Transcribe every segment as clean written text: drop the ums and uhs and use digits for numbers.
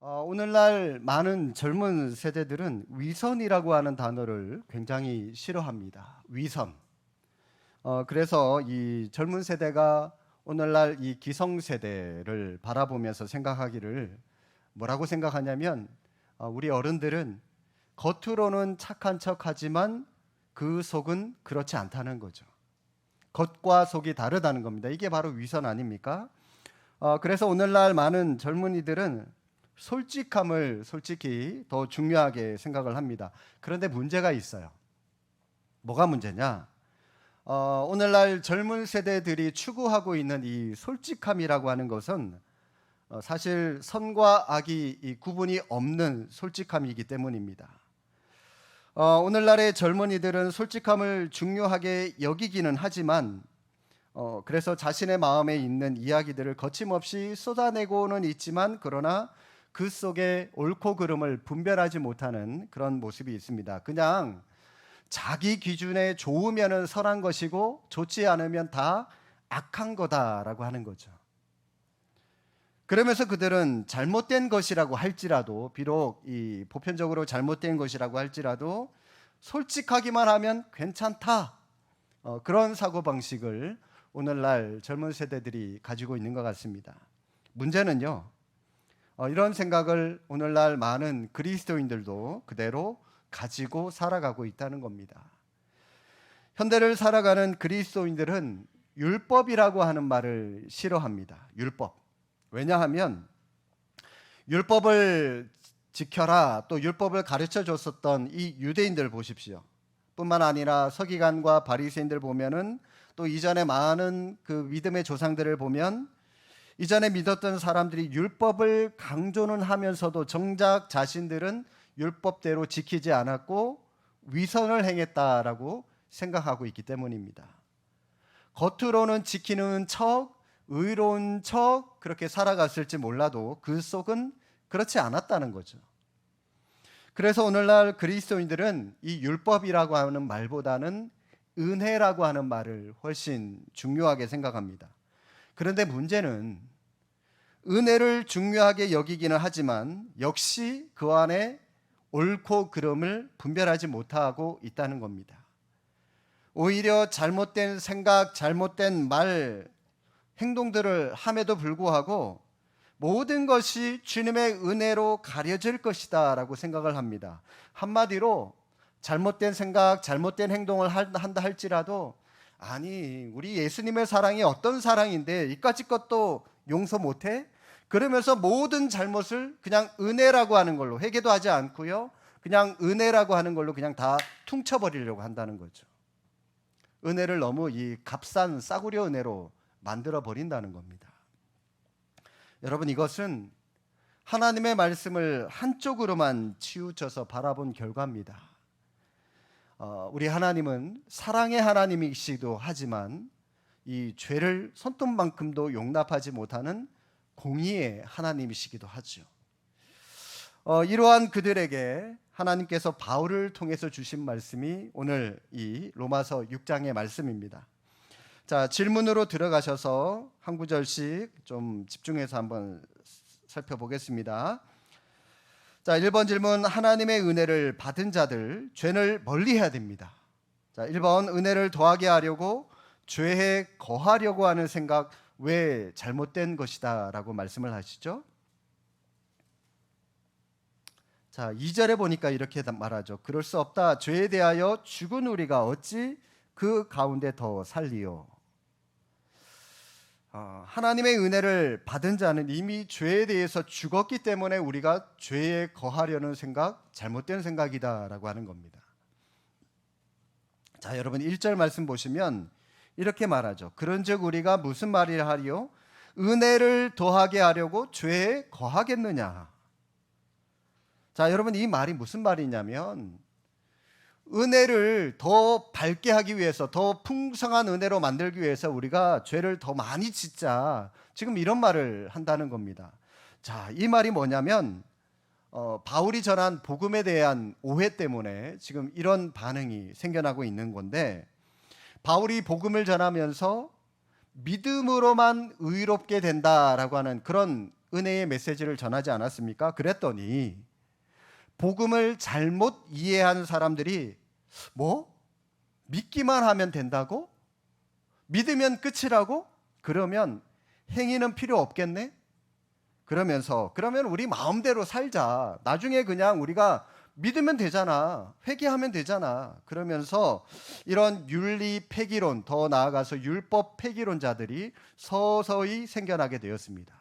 오늘날 많은 젊은 세대들은 위선이라고 하는 단어를 굉장히 싫어합니다. 위선. 그래서 이 젊은 세대가 오늘날 이 기성세대를 바라보면서 생각하기를 뭐라고 생각하냐면 우리 어른들은 겉으로는 착한 척하지만 그 속은 그렇지 않다는 거죠. 겉과 속이 다르다는 겁니다. 이게 바로 위선 아닙니까? 그래서 오늘날 많은 젊은이들은 솔직함을 솔직히 더 중요하게 생각을 합니다. 그런데 문제가 있어요. 뭐가 문제냐? 오늘날 젊은 세대들이 추구하고 있는 이 솔직함이라고 하는 것은 사실 선과 악이 이 구분이 없는 솔직함이기 때문입니다. 오늘날의 젊은이들은 솔직함을 중요하게 여기기는 하지만 그래서 자신의 마음에 있는 이야기들을 거침없이 쏟아내고는 있지만 그러나 그 속에 옳고 그름을 분별하지 못하는 그런 모습이 있습니다. 그냥 자기 기준에 좋으면 선한 것이고 좋지 않으면 다 악한 거다라고 하는 거죠. 그러면서 그들은 잘못된 것이라고 할지라도 비록 이 보편적으로 잘못된 것이라고 할지라도 솔직하기만 하면 괜찮다. 그런 사고방식을 오늘날 젊은 세대들이 가지고 있는 것 같습니다. 문제는요. 이런 생각을 오늘날 많은 그리스도인들도 그대로 가지고 살아가고 있다는 겁니다. 현대를 살아가는 그리스도인들은 율법이라고 하는 말을 싫어합니다. 율법. 왜냐하면 율법을 지켜라 또 율법을 가르쳐 줬었던 이 유대인들 보십시오. 뿐만 아니라 서기관과 바리새인들 보면은 또 이전에 많은 그 믿음의 조상들을 보면 이전에 믿었던 사람들이 율법을 강조는 하면서도 정작 자신들은 율법대로 지키지 않았고 위선을 행했다라고 생각하고 있기 때문입니다. 겉으로는 지키는 척, 의로운 척 그렇게 살아갔을지 몰라도 그 속은 그렇지 않았다는 거죠. 그래서 오늘날 그리스도인들은 이 율법이라고 하는 말보다는 은혜라고 하는 말을 훨씬 중요하게 생각합니다. 그런데 문제는 은혜를 중요하게 여기기는 하지만 역시 그 안에 옳고 그름을 분별하지 못하고 있다는 겁니다. 오히려 잘못된 생각, 잘못된 말, 행동들을 함에도 불구하고 모든 것이 주님의 은혜로 가려질 것이다 라고 생각을 합니다. 한마디로 잘못된 생각, 잘못된 행동을 한다 할지라도 아니 우리 예수님의 사랑이 어떤 사랑인데 이까짓 것도 용서 못해? 그러면서 모든 잘못을 그냥 은혜라고 하는 걸로 회개도 하지 않고요. 그냥 은혜라고 하는 걸로 그냥 다 퉁쳐버리려고 한다는 거죠. 은혜를 너무 이 값싼 싸구려 은혜로 만들어 버린다는 겁니다. 여러분 이것은 하나님의 말씀을 한쪽으로만 치우쳐서 바라본 결과입니다. 우리 하나님은 사랑의 하나님이시기도 하지만 이 죄를 손톱만큼도 용납하지 못하는 공의의 하나님이시기도 하죠. 이러한 그들에게 하나님께서 바울을 통해서 주신 말씀이 오늘 이 로마서 6장의 말씀입니다. 자, 질문으로 들어가셔서 한 구절씩 좀 집중해서 한번 살펴보겠습니다. 자, 1번 질문, 하나님의 은혜를 받은 자들 죄를 멀리해야 됩니다. 자, 1번 은혜를 더하게 하려고 죄에 거하려고 하는 생각 왜 잘못된 것이다 라고 말씀을 하시죠. 자, 2절에 보니까 이렇게 말하죠. 그럴 수 없다. 죄에 대하여 죽은 우리가 어찌 그 가운데 더 살리요. 하나님의 은혜를 받은 자는 이미 죄에 대해서 죽었기 때문에 우리가 죄에 거하려는 생각 잘못된 생각이다라고 하는 겁니다. 자, 여러분 1절 말씀 보시면 이렇게 말하죠. 그런즉 우리가 무슨 말이라 하리요? 은혜를 더하게 하려고 죄에 거하겠느냐? 자, 여러분 이 말이 무슨 말이냐면 은혜를 더 밝게 하기 위해서 더 풍성한 은혜로 만들기 위해서 우리가 죄를 더 많이 짓자. 지금 이런 말을 한다는 겁니다. 자, 이 말이 뭐냐면 바울이 전한 복음에 대한 오해 때문에 지금 이런 반응이 생겨나고 있는 건데 바울이 복음을 전하면서 믿음으로만 의롭게 된다라고 하는 그런 은혜의 메시지를 전하지 않았습니까? 그랬더니 복음을 잘못 이해한 사람들이 뭐? 믿기만 하면 된다고? 믿으면 끝이라고? 그러면 행위는 필요 없겠네? 그러면서 그러면 우리 마음대로 살자. 나중에 그냥 우리가 믿으면 되잖아. 회개하면 되잖아. 그러면서 이런 윤리 폐기론, 더 나아가서 율법 폐기론자들이 서서히 생겨나게 되었습니다.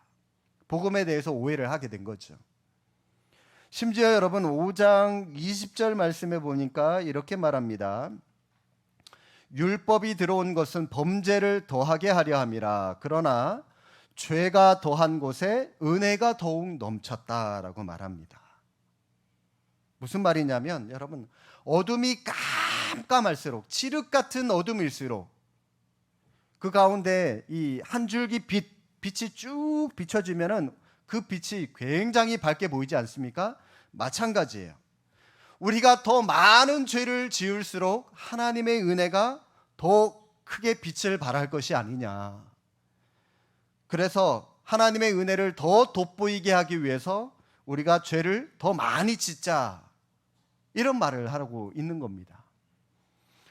복음에 대해서 오해를 하게 된 거죠. 심지어 여러분 5장 20절 말씀에 보니까 이렇게 말합니다. 율법이 들어온 것은 범죄를 더하게 하려 함이라. 그러나 죄가 더한 곳에 은혜가 더욱 넘쳤다라고 말합니다. 무슨 말이냐면 여러분 어둠이 깜깜할수록 칠흑 같은 어둠일수록 그 가운데 이 한 줄기 빛이 쭉 비춰지면은 그 빛이 굉장히 밝게 보이지 않습니까? 마찬가지예요. 우리가 더 많은 죄를 지을수록 하나님의 은혜가 더 크게 빛을 발할 것이 아니냐. 그래서 하나님의 은혜를 더 돋보이게 하기 위해서 우리가 죄를 더 많이 짓자. 이런 말을 하고 있는 겁니다.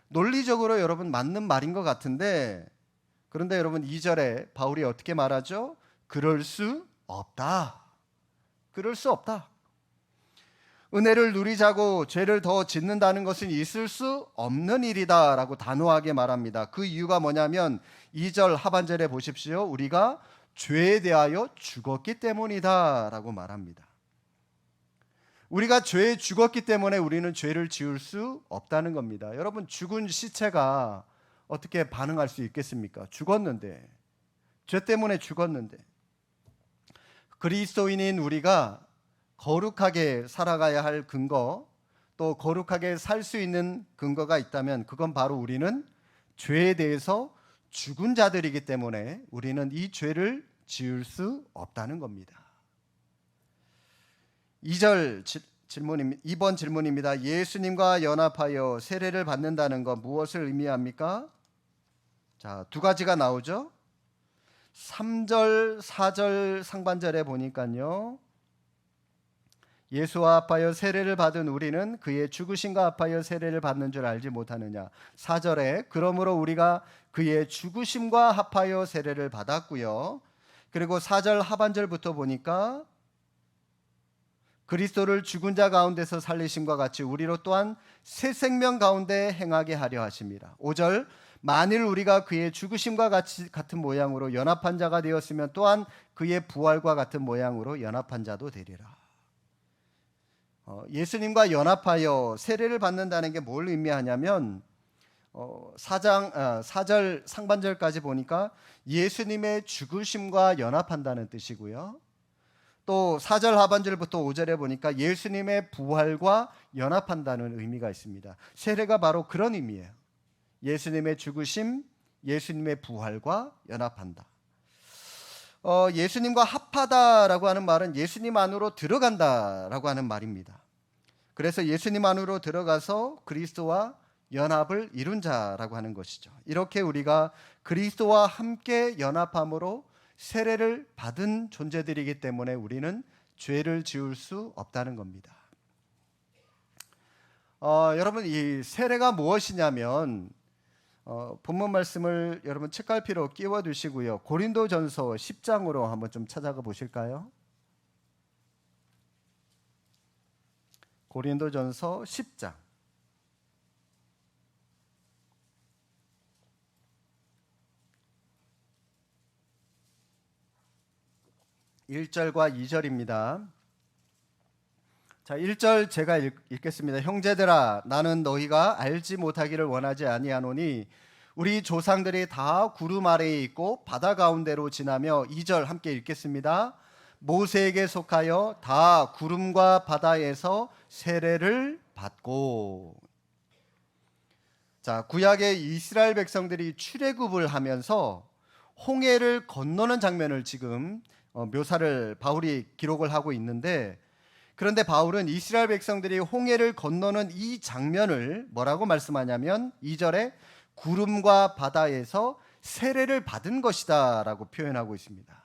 논리적으로 여러분 맞는 말인 것 같은데 그런데 여러분 2절에 바울이 어떻게 말하죠? 그럴 수 없다. 그럴 수 없다. 은혜를 누리자고 죄를 더 짓는다는 것은 있을 수 없는 일이다 라고 단호하게 말합니다. 그 이유가 뭐냐면 2절 하반절에 보십시오. 우리가 죄에 대하여 죽었기 때문이다 라고 말합니다. 우리가 죄에 죽었기 때문에 우리는 죄를 지을 수 없다는 겁니다. 여러분 죽은 시체가 어떻게 반응할 수 있겠습니까? 죽었는데, 죄 때문에 죽었는데. 그리스도인인 우리가 거룩하게 살아가야 할 근거, 또 거룩하게 살 수 있는 근거가 있다면 그건 바로 우리는 죄에 대해서 죽은 자들이기 때문에 우리는 이 죄를 지을 수 없다는 겁니다. 2절 질문입니다. 2번 질문입니다. 예수님과 연합하여 세례를 받는다는 것 무엇을 의미합니까? 자, 두 가지가 나오죠. 3절, 4절 상반절에 보니까요. 예수와 합하여 세례를 받은 우리는 그의 죽으심과 합하여 세례를 받는 줄 알지 못하느냐. 4절에 그러므로 우리가 그의 죽으심과 합하여 세례를 받았고요. 그리고 4절 하반절부터 보니까 그리스도를 죽은 자 가운데서 살리심과 같이 우리로 또한 새 생명 가운데 행하게 하려 하십니다. 5절 만일 우리가 그의 죽으심과 같은 모양으로 연합한 자가 되었으면 또한 그의 부활과 같은 모양으로 연합한 자도 되리라. 예수님과 연합하여 세례를 받는다는 게 뭘 의미하냐면 4절 상반절까지 보니까 예수님의 죽으심과 연합한다는 뜻이고요. 또 4절 하반절부터 5절에 보니까 예수님의 부활과 연합한다는 의미가 있습니다. 세례가 바로 그런 의미예요. 예수님의 죽으심, 예수님의 부활과 연합한다. 예수님과 합하다라고 하는 말은 예수님 안으로 들어간다라고 하는 말입니다. 그래서 예수님 안으로 들어가서 그리스도와 연합을 이룬 자라고 하는 것이죠. 이렇게 우리가 그리스도와 함께 연합함으로 세례를 받은 존재들이기 때문에 우리는 죄를 지을 수 없다는 겁니다. 여러분 이 세례가 무엇이냐면 본문 말씀을 여러분 책갈피로 끼워 두시고요. 고린도전서 10장으로 한번 좀 찾아가 보실까요? 고린도전서 10장. 1절과 2절입니다. 자, 1절 제가 읽겠습니다. 형제들아 나는 너희가 알지 못하기를 원하지 아니하노니 우리 조상들이 다 구름 아래에 있고 바다 가운데로 지나며 2절 함께 읽겠습니다. 모세에게 속하여 다 구름과 바다에서 세례를 받고. 자, 구약의 이스라엘 백성들이 출애굽을 하면서 홍해를 건너는 장면을 지금 묘사를 바울이 기록을 하고 있는데, 그런데 바울은 이스라엘 백성들이 홍해를 건너는 이 장면을 뭐라고 말씀하냐면 2절에 구름과 바다에서 세례를 받은 것이다 라고 표현하고 있습니다.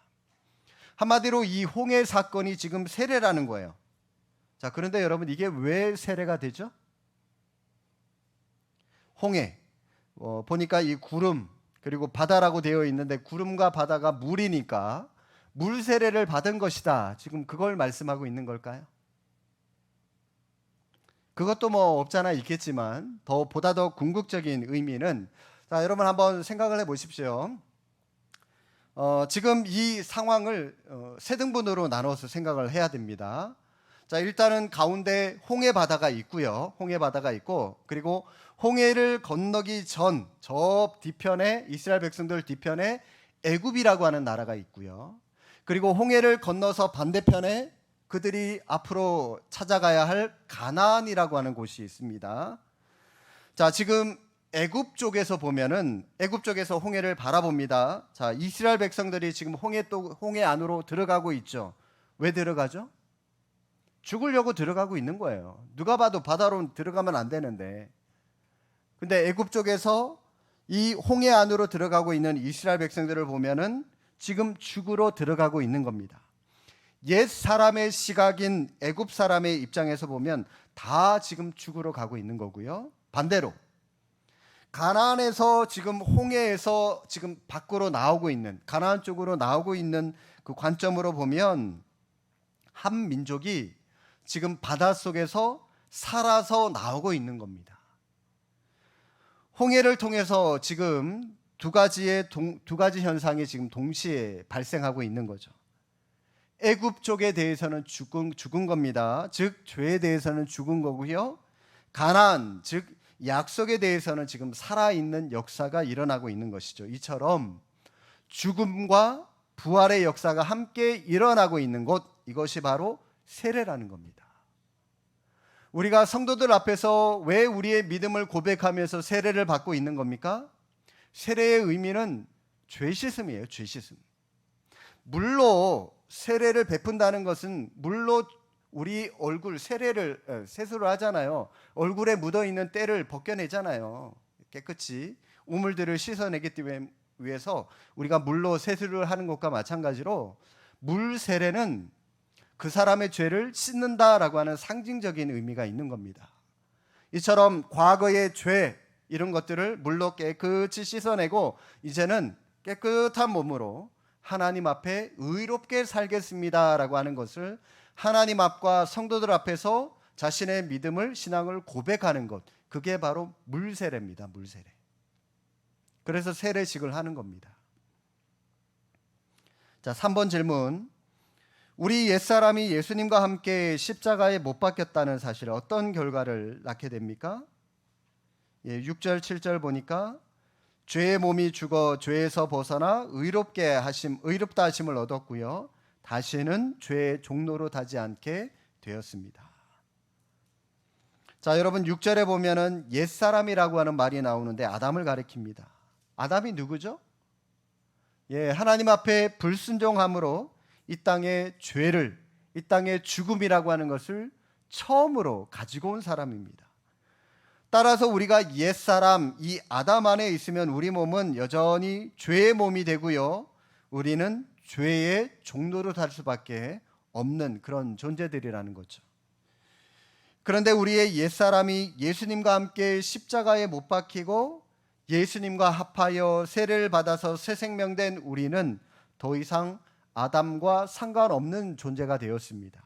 한마디로 이 홍해 사건이 지금 세례라는 거예요. 자, 그런데 여러분, 이게 왜 세례가 되죠? 홍해, 보니까 이 구름 그리고 바다라고 되어 있는데, 구름과 바다가 물이니까 물 세례를 받은 것이다, 지금 그걸 말씀하고 있는 걸까요? 그것도 뭐 없잖아 있겠지만, 보다 더 궁극적인 의미는, 자, 여러분 한번 생각을 해 보십시오. 지금 이 상황을 세 등분으로 나눠서 생각을 해야 됩니다. 자, 일단은 가운데 홍해 바다가 있고요. 홍해 바다가 있고, 그리고 홍해를 건너기 전 저 뒤편에, 이스라엘 백성들 뒤편에 애굽이라고 하는 나라가 있고요. 그리고 홍해를 건너서 반대편에 그들이 앞으로 찾아가야 할 가나안이라고 하는 곳이 있습니다. 자, 지금 애굽 쪽에서 보면은, 애굽 쪽에서 홍해를 바라봅니다. 자, 이스라엘 백성들이 지금 홍해 안으로 들어가고 있죠. 왜 들어가죠? 죽으려고 들어가고 있는 거예요. 누가 봐도 바다로 들어가면 안 되는데. 근데 애굽 쪽에서 이 홍해 안으로 들어가고 있는 이스라엘 백성들을 보면은 지금 죽으러 들어가고 있는 겁니다. 옛 사람의 시각인 애굽 사람의 입장에서 보면 다 지금 죽으러 가고 있는 거고요. 반대로 가나안에서, 지금 홍해에서 지금 밖으로 나오고 있는, 가나안 쪽으로 나오고 있는 그 관점으로 보면 한 민족이 지금 바닷속에서 살아서 나오고 있는 겁니다. 홍해를 통해서 지금 두 가지 현상이 지금 동시에 발생하고 있는 거죠. 애굽 쪽에 대해서는 죽은 겁니다. 즉 죄에 대해서는 죽은 거고요. 가나안, 즉 약속에 대해서는 지금 살아있는 역사가 일어나고 있는 것이죠. 이처럼 죽음과 부활의 역사가 함께 일어나고 있는 곳, 이것이 바로 세례라는 겁니다. 우리가 성도들 앞에서 왜 우리의 믿음을 고백하면서 세례를 받고 있는 겁니까? 세례의 의미는 죄 씻음이에요. 죄 씻음. 물로 세례를 베푼다는 것은, 물로 우리 얼굴 세수를 하잖아요. 얼굴에 묻어있는 때를 벗겨내잖아요. 깨끗이 우물들을 씻어내기 위해서 우리가 물로 세수를 하는 것과 마찬가지로, 물 세례는 그 사람의 죄를 씻는다라고 하는 상징적인 의미가 있는 겁니다. 이처럼 과거의 죄, 이런 것들을 물로 깨끗이 씻어내고, 이제는 깨끗한 몸으로 하나님 앞에 의롭게 살겠습니다라고 하는 것을, 하나님 앞과 성도들 앞에서 자신의 믿음을, 신앙을 고백하는 것, 그게 바로 물세례입니다. 물세례. 그래서 세례식을 하는 겁니다. 자, 3번 질문. 우리 옛사람이 예수님과 함께 십자가에 못 박혔다는 사실, 어떤 결과를 낳게 됩니까? 6절 7절 보니까 죄의 몸이 죽어 죄에서 벗어나 의롭다 하심을 얻었고요. 다시는 죄의 종로로 타지 않게 되었습니다. 자, 여러분 6절에 보면은 옛사람이라고 하는 말이 나오는데 아담을 가리킵니다. 아담이 누구죠? 하나님 앞에 불순종함으로 이 땅의 죄를, 이 땅의 죽음이라고 하는 것을 처음으로 가지고 온 사람입니다. 따라서 우리가 옛사람, 이 아담 안에 있으면 우리 몸은 여전히 죄의 몸이 되고요. 우리는 죄의 종로로 달 수밖에 없는 그런 존재들이라는 거죠. 그런데 우리의 옛사람이 예수님과 함께 십자가에 못 박히고 예수님과 합하여 세례를 받아서 새 생명된 우리는 더 이상 아담과 상관없는 존재가 되었습니다.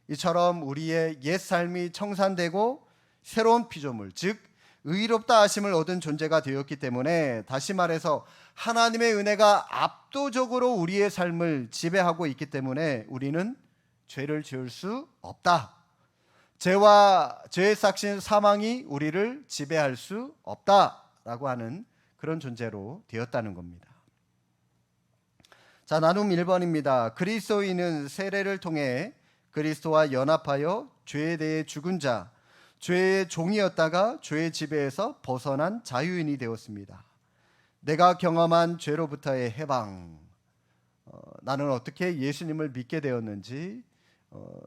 이처럼 우리의 옛 삶이 청산되고 새로운 피조물, 즉 의롭다 하심을 얻은 존재가 되었기 때문에, 다시 말해서 하나님의 은혜가 압도적으로 우리의 삶을 지배하고 있기 때문에 우리는 죄를 지을 수 없다. 죄의 삭신 사망이 우리를 지배할 수 없다라고 하는 그런 존재로 되었다는 겁니다. 자, 나눔 1번입니다. 그리스도인은 세례를 통해 그리스도와 연합하여 죄에 대해 죽은 자, 죄의 종이었다가 죄의 지배에서 벗어난 자유인이 되었습니다. 내가 경험한 죄로부터의 해방, 나는 어떻게 예수님을 믿게 되었는지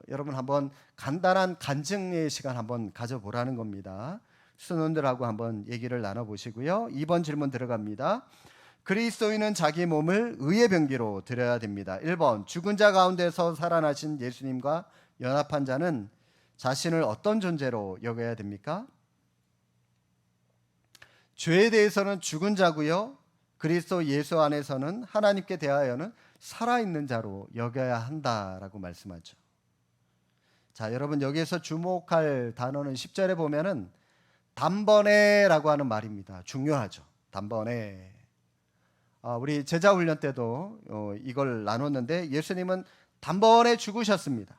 여러분 한번 간단한 간증의 시간 한번 가져보라는 겁니다. 수능들하고 한번 얘기를 나눠보시고요. 2번 질문 들어갑니다. 그리스도인은 자기 몸을 의의 병기로 드려야 됩니다. 1번, 죽은 자 가운데서 살아나신 예수님과 연합한 자는 자신을 어떤 존재로 여겨야 됩니까? 죄에 대해서는 죽은 자고요. 그리스도 예수 안에서는 하나님께 대하여는 살아있는 자로 여겨야 한다라고 말씀하죠. 자, 여러분 여기에서 주목할 단어는 10절에 보면은 단번에라고 하는 말입니다. 중요하죠. 단번에. 우리 제자 훈련 때도 이걸 나눴는데 예수님은 단번에 죽으셨습니다.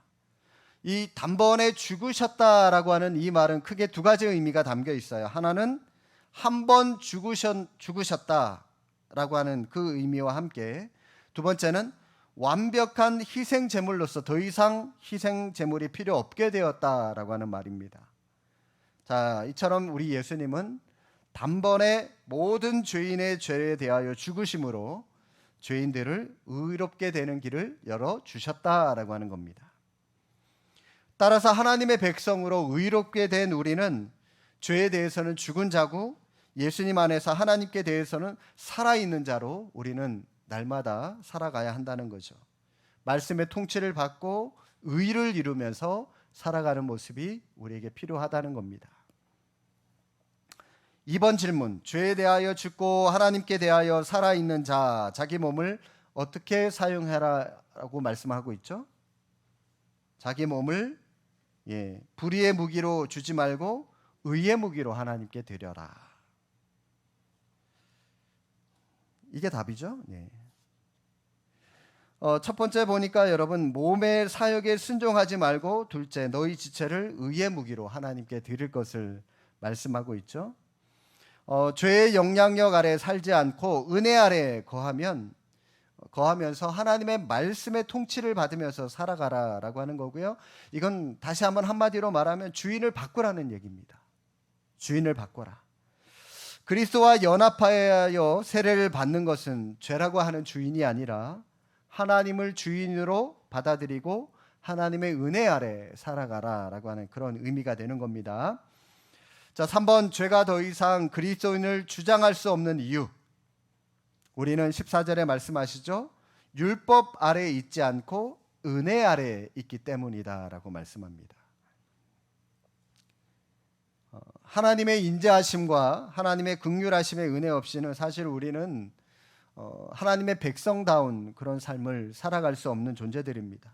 이 단번에 죽으셨다라고 하는 이 말은 크게 두 가지 의미가 담겨 있어요. 하나는 한 번 죽으셨다라고 하는 그 의미와 함께, 두 번째는 완벽한 희생 제물로서 더 이상 희생 제물이 필요 없게 되었다라고 하는 말입니다. 자, 이처럼 우리 예수님은 단번에 모든 죄인의 죄에 대하여 죽으심으로 죄인들을 의롭게 되는 길을 열어 주셨다라고 하는 겁니다. 따라서 하나님의 백성으로 의롭게 된 우리는 죄에 대해서는 죽은 자고 예수님 안에서 하나님께 대해서는 살아있는 자로 우리는 날마다 살아가야 한다는 거죠. 말씀의 통치를 받고 의를 이루면서 살아가는 모습이 우리에게 필요하다는 겁니다. 2번 질문, 죄에 대하여 죽고 하나님께 대하여 살아있는 자, 자기 몸을 어떻게 사용해라라고 말씀하고 있죠? 자기 몸을 불의의 무기로 주지 말고 의의 무기로 하나님께 드려라. 이게 답이죠. 첫 번째 보니까 여러분, 몸의 사역에 순종하지 말고 둘째, 너희 지체를 의의 무기로 하나님께 드릴 것을 말씀하고 있죠. 죄의 영향력 아래 살지 않고 은혜 아래 거하면서 하나님의 말씀의 통치를 받으면서 살아가라라고 하는 거고요. 이건 다시 한번 한마디로 말하면 주인을 바꾸라는 얘기입니다. 주인을 바꿔라. 그리스도와 연합하여 세례를 받는 것은 죄라고 하는 주인이 아니라 하나님을 주인으로 받아들이고 하나님의 은혜 아래 살아가라라고 하는 그런 의미가 되는 겁니다. 자, 3번, 죄가 더 이상 그리스도인을 주장할 수 없는 이유. 우리는 14절에 말씀하시죠. 율법 아래 있지 않고 은혜 아래 있기 때문이다라고 말씀합니다. 하나님의 인자하심과 하나님의 긍휼하심의 은혜 없이는 사실 우리는 하나님의 백성다운 그런 삶을 살아갈 수 없는 존재들입니다.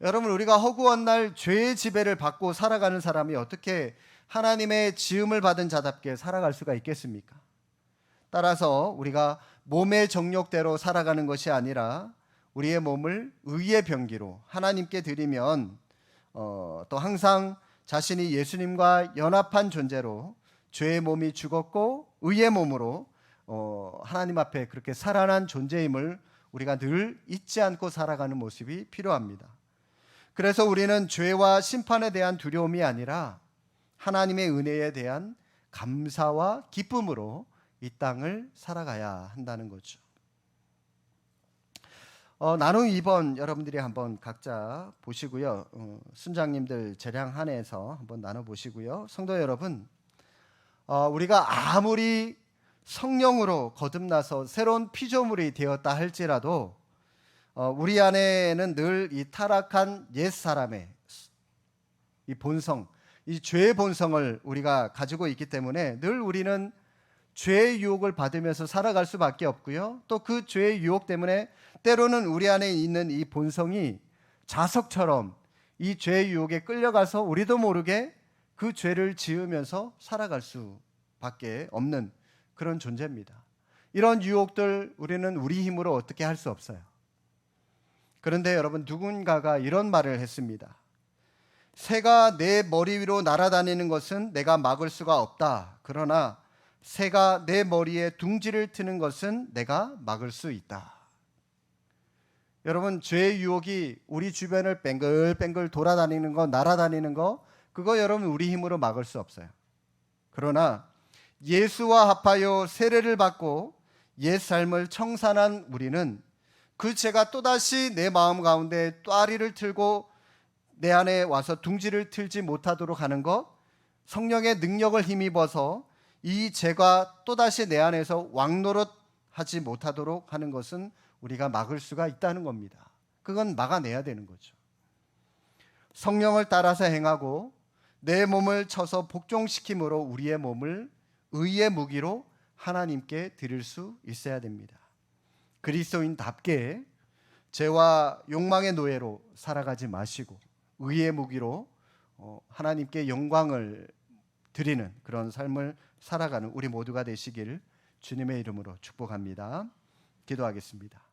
여러분, 우리가 허구한 날 죄의 지배를 받고 살아가는 사람이 어떻게 하나님의 지음을 받은 자답게 살아갈 수가 있겠습니까? 따라서 우리가 몸의 정욕대로 살아가는 것이 아니라 우리의 몸을 의의 병기로 하나님께 드리면 또 항상 자신이 예수님과 연합한 존재로 죄의 몸이 죽었고 의의 몸으로 하나님 앞에 그렇게 살아난 존재임을 우리가 늘 잊지 않고 살아가는 모습이 필요합니다. 그래서 우리는 죄와 심판에 대한 두려움이 아니라 하나님의 은혜에 대한 감사와 기쁨으로 이 땅을 살아가야 한다는 거죠. 나눔 2번 여러분들이 한번 각자 보시고요. 순장님들 재량 한해서 한번 나눠보시고요. 성도 여러분, 우리가 아무리 성령으로 거듭나서 새로운 피조물이 되었다 할지라도 우리 안에는 늘 이 타락한 옛사람의 이 본성, 이 죄의 본성을 우리가 가지고 있기 때문에 늘 우리는 죄의 유혹을 받으면서 살아갈 수밖에 없고요. 또 그 죄의 유혹 때문에 때로는 우리 안에 있는 이 본성이 자석처럼 이 죄의 유혹에 끌려가서 우리도 모르게 그 죄를 지으면서 살아갈 수밖에 없는 그런 존재입니다. 이런 유혹들 우리는 우리 힘으로 어떻게 할 수 없어요. 그런데 여러분, 누군가가 이런 말을 했습니다. 새가 내 머리 위로 날아다니는 것은 내가 막을 수가 없다. 그러나 새가 내 머리에 둥지를 트는 것은 내가 막을 수 있다. 여러분, 죄의 유혹이 우리 주변을 뱅글뱅글 돌아다니는 거, 날아다니는 거, 그거 여러분 우리 힘으로 막을 수 없어요. 그러나 예수와 합하여 세례를 받고 옛 삶을 청산한 우리는 그 죄가 또다시 내 마음 가운데 또아리를 틀고 내 안에 와서 둥지를 틀지 못하도록 하는 것, 성령의 능력을 힘입어서 이 죄가 또다시 내 안에서 왕노릇 하지 못하도록 하는 것은 우리가 막을 수가 있다는 겁니다. 그건 막아내야 되는 거죠. 성령을 따라서 행하고 내 몸을 쳐서 복종시킴으로 우리의 몸을 의의 무기로 하나님께 드릴 수 있어야 됩니다. 그리스도인답게 죄와 욕망의 노예로 살아가지 마시고 의의 무기로 하나님께 영광을 드리는 그런 삶을 살아가는 우리 모두가 되시길 주님의 이름으로 축복합니다. 기도하겠습니다.